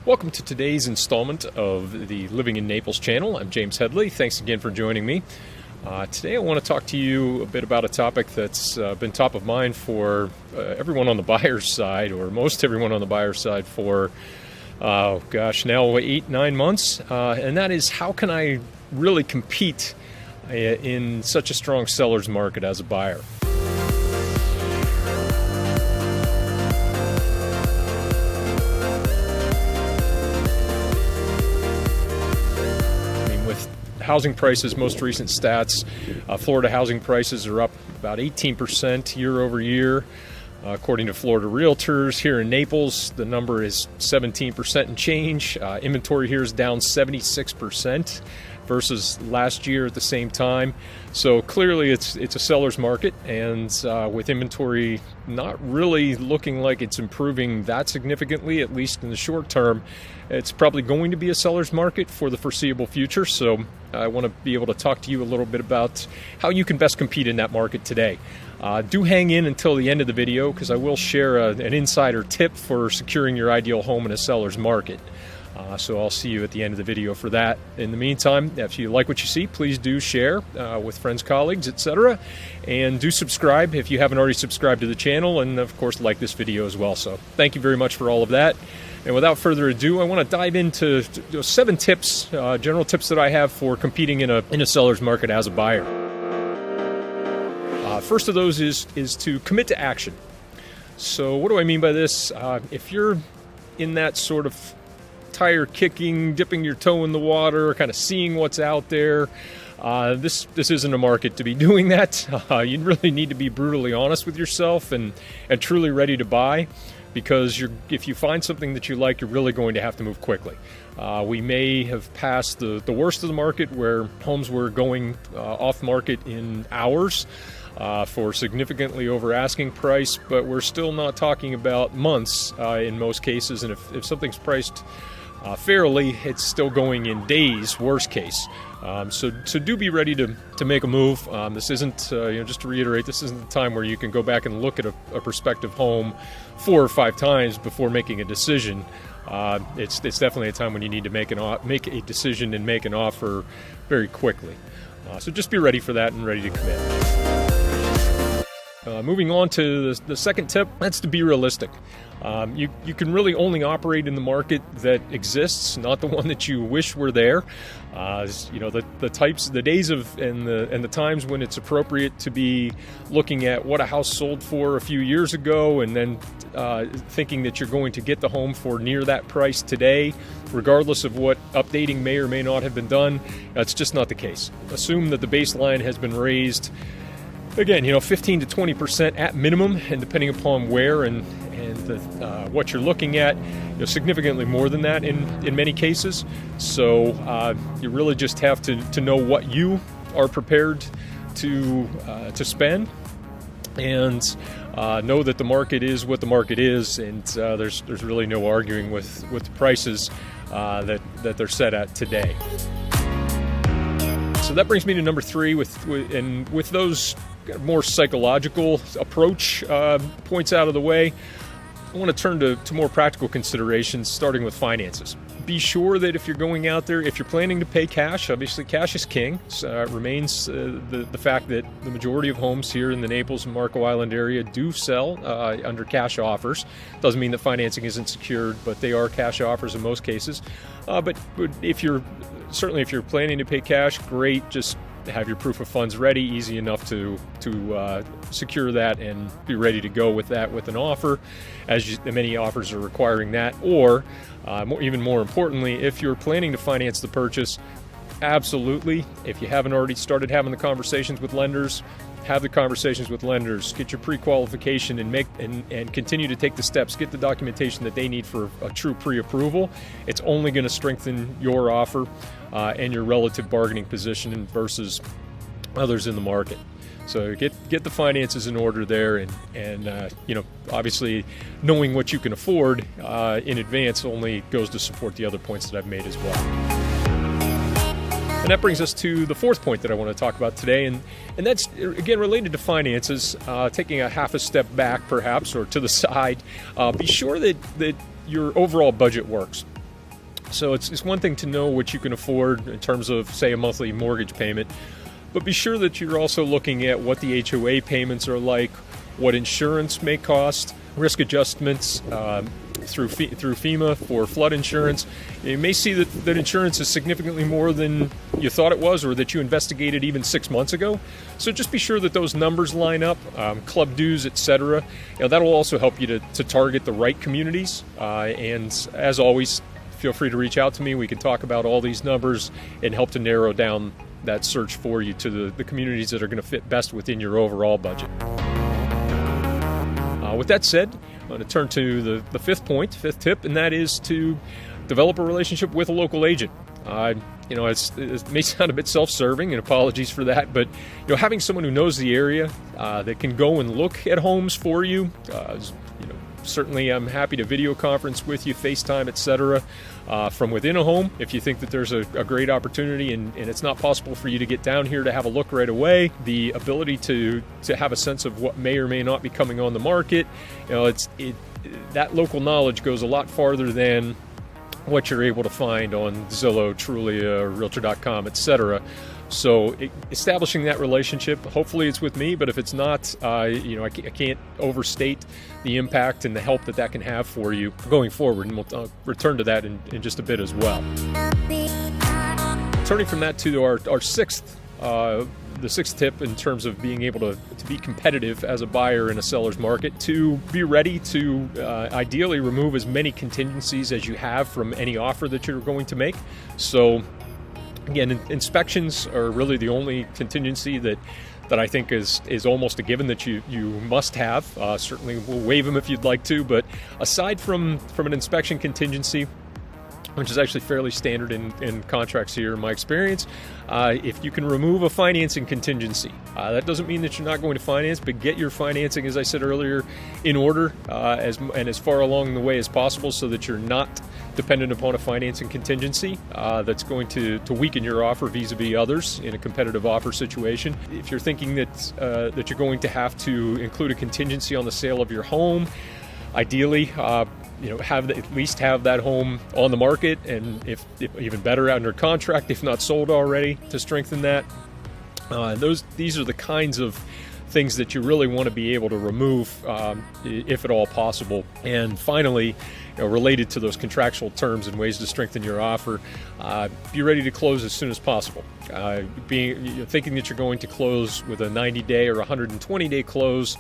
Welcome to today's installment of the Living in Naples channel. I'm James Headley. Thanks again for joining me. Today I want to talk to you a bit about a topic that's been top of mind for everyone on the buyer's side, or most everyone on the buyer's side for, now 8-9 months. And that is, how can I really compete in such a strong seller's market as a buyer? Housing prices, most recent stats, Florida housing prices are up about 18% year over year. According to Florida Realtors, here in Naples, the number is 17% and change. Inventory here is down 76% versus last year at the same time. So clearly it's a seller's market, and with inventory not really looking like it's improving that significantly, at least in the short term, it's probably going to be a seller's market for the foreseeable future. So I want to be able to talk to you a little bit about how you can best compete in that market today. Do hang in until the end of the video, because I will share an insider tip for securing your ideal home in a seller's market. So I'll see you at the end of the video for that. In the meantime, if you like what you see, please do share with friends, colleagues, etc. And do subscribe if you haven't already subscribed to the channel, and of course like this video as well. So thank you very much for all of that. And without further ado, I want to dive into 7 tips, general tips that I have for competing in a seller's market as a buyer. First of those is to commit to action. So what do I mean by this? If you're in that sort of tire kicking, dipping your toe in the water, kind of seeing what's out there, this isn't a market to be doing that. You really need to be brutally honest with yourself and truly ready to buy, because if you find something that you like, you're really going to have to move quickly. We may have passed the worst of the market, where homes were going off market in hours for significantly over asking price, but we're still not talking about months in most cases. And if something's priced fairly, it's still going in days, worst case. So do be ready to make a move. This isn't, just to reiterate, this isn't the time where you can go back and look at a prospective home 4 or 5 times before making a decision. It's definitely a time when you need to make a decision and make an offer very quickly. So just be ready for that and ready to commit. Moving on to the second tip, that's to be realistic. You can really only operate in the market that exists, not the one that you wish were there. The days of and the times when it's appropriate to be looking at what a house sold for a few years ago, and then thinking that you're going to get the home for near that price today, regardless of what updating may or may not have been done. That's just not the case. Assume that the baseline has been raised, again, 15 to 20% at minimum, and depending upon where and what you're looking at, significantly more than that in many cases. So you really just have to know what you are prepared to spend, and know that the market is what the market is, and there's really no arguing with the prices that they're set at today. So that brings me to number 3, with those more psychological approach points out of the way, I want to turn to more practical considerations, starting with finances. Be sure that if you're going out there, if you're planning to pay cash, obviously cash is king. So it remains the fact that the majority of homes here in the Naples and Marco Island area do sell under cash offers. Doesn't mean that financing isn't secured, but they are cash offers in most cases. But if you're planning to pay cash, great. Just have your proof of funds ready, easy enough to secure that and be ready to go with that with an offer, as many offers are requiring that. Or even more importantly, if you're planning to finance the purchase, absolutely, if you haven't already started having the conversations with lenders, have the conversations with lenders, get your pre-qualification and continue to take the steps, get the documentation that they need for a true pre-approval. It's only going to strengthen your offer and your relative bargaining position versus others in the market. So get the finances in order there, and obviously knowing what you can afford in advance only goes to support the other points that I've made as well. And that brings us to the 4th point that I want to talk about today, and that's, again, related to finances, taking a half a step back perhaps, or to the side. Be sure that your overall budget works. So it's one thing to know what you can afford in terms of, say, a monthly mortgage payment, but be sure that you're also looking at what the HOA payments are like, what insurance may cost, risk adjustments through FEMA for flood insurance. You may see that insurance is significantly more than you thought it was, or that you investigated even 6 months ago. So just be sure that those numbers line up, club dues, etc. That'll also help you to target the right communities. And as always, feel free to reach out to me. We can talk about all these numbers and help to narrow down that search for you to the communities that are going to fit best within your overall budget. With that said, I'm going to turn to the fifth tip, and that is to develop a relationship with a local agent. It may sound a bit self-serving, and apologies for that, but having someone who knows the area that can go and look at homes for you, certainly I'm happy to video conference with you, FaceTime, etc. From within a home. If you think that there's a great opportunity and it's not possible for you to get down here to have a look right away, the ability to have a sense of what may or may not be coming on the market, that local knowledge goes a lot farther than what you're able to find on Zillow, Trulia, Realtor.com, etc. So establishing that relationship, hopefully it's with me, but if it's not, I can't overstate the impact and the help that can have for you going forward, and we'll return to that in just a bit as well. Turning from that to our sixth tip in terms of being able to be competitive as a buyer in a seller's market, to be ready to ideally remove as many contingencies as you have from any offer that you're going to make. So again, inspections are really the only contingency that I think is almost a given that you must have. Certainly we'll waive them if you'd like to, but aside from an inspection contingency, which is actually fairly standard in contracts here in my experience, if you can remove a financing contingency, that doesn't mean that you're not going to finance, but get your financing, as I said earlier, in order as far along the way as possible, so that you're not dependent upon a financing contingency that's going to weaken your offer vis-a-vis others in a competitive offer situation. If you're thinking that you're going to have to include a contingency on the sale of your home, ideally, at least have that home on the market, and if even better, under contract, if not sold already, to strengthen that. These are the kinds of things that you really want to be able to remove, if at all possible. And finally, related to those contractual terms and ways to strengthen your offer, be ready to close as soon as possible. Thinking that you're going to close with a 90-day or 120-day close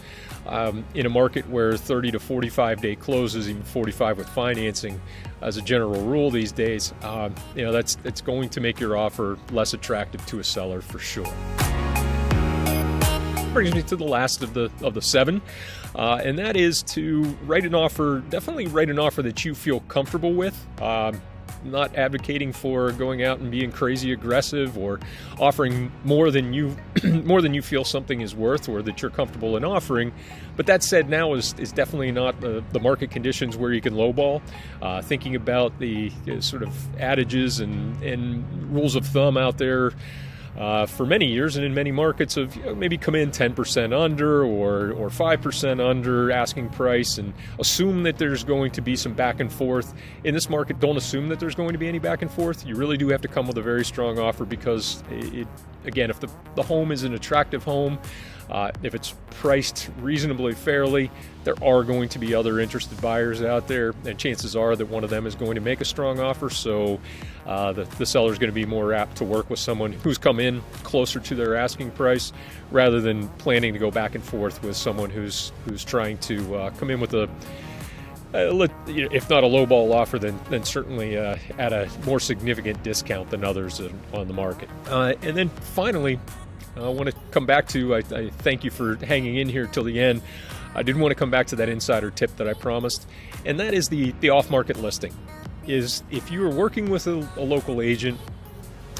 in a market where 30 to 45-day closes, even 45 with financing, as a general rule these days, that's going to make your offer less attractive to a seller for sure. Brings me to the last of the seven, and that is to write an offer. Definitely write an offer that you feel comfortable with. Not advocating for going out and being crazy aggressive or offering more than you feel something is worth, or that you're comfortable in offering. But that said, now is definitely not the market conditions where you can lowball. Thinking about the sort of adages and rules of thumb out there for many years and in many markets of maybe come in 10% under or 5% under asking price and assume that there's going to be some back and forth. In this market, don't assume that there's going to be any back and forth. You really do have to come with a very strong offer, because again, if the home is an attractive home, if it's priced reasonably fairly, there are going to be other interested buyers out there, and chances are that one of them is going to make a strong offer. So the seller is going to be more apt to work with someone who's come in closer to their asking price, rather than planning to go back and forth with someone who's trying to come in with if not a lowball offer, then certainly at a more significant discount than others on the market. And then finally, I want to come back to, I thank you for hanging in here till the end. I did want to come back to that insider tip that I promised, and that is the off-market listing. Is if you are working with a local agent,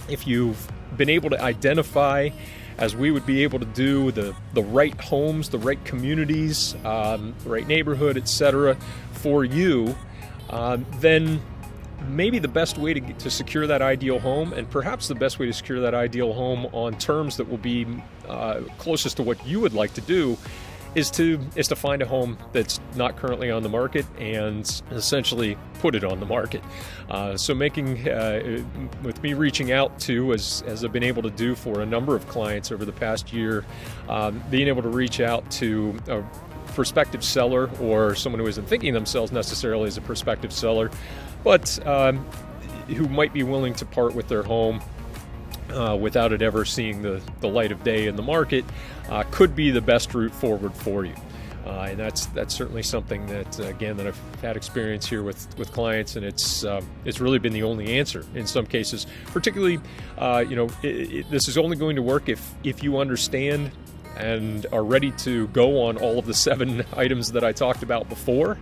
if you've been able to identify, as we would be able to do, the right homes, the right communities, the right neighborhood, etc., for you, then maybe the best way to secure that ideal home, and perhaps the best way to secure that ideal home on terms that will be closest to what you would like to do, is to find a home that's not currently on the market and essentially put it on the market. So making, with me reaching out to, as I've been able to do for a number of clients over the past year, being able to reach out to a prospective seller or someone who isn't thinking themselves necessarily as a prospective seller, but who might be willing to part with their home without it ever seeing the light of day in the market, could be the best route forward for you. And that's certainly something that, again, that I've had experience here with clients, and it's really been the only answer in some cases. Particularly, this is only going to work if you understand and are ready to go on all of the 7 items that I talked about before.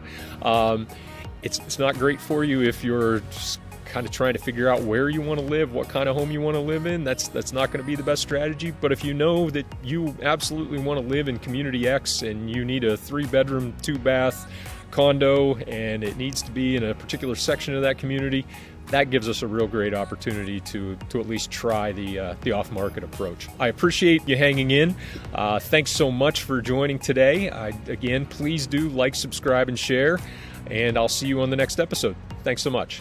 It's not great for you if you're just kind of trying to figure out where you want to live, what kind of home you want to live in. That's not going to be the best strategy. But if you know that you absolutely want to live in community X and you need a 3-bedroom, 2-bath condo, and it needs to be in a particular section of that community, that gives us a real great opportunity to at least try the off-market approach. I appreciate you hanging in. Thanks so much for joining today. Again, please do like, subscribe, and share, and I'll see you on the next episode. Thanks so much.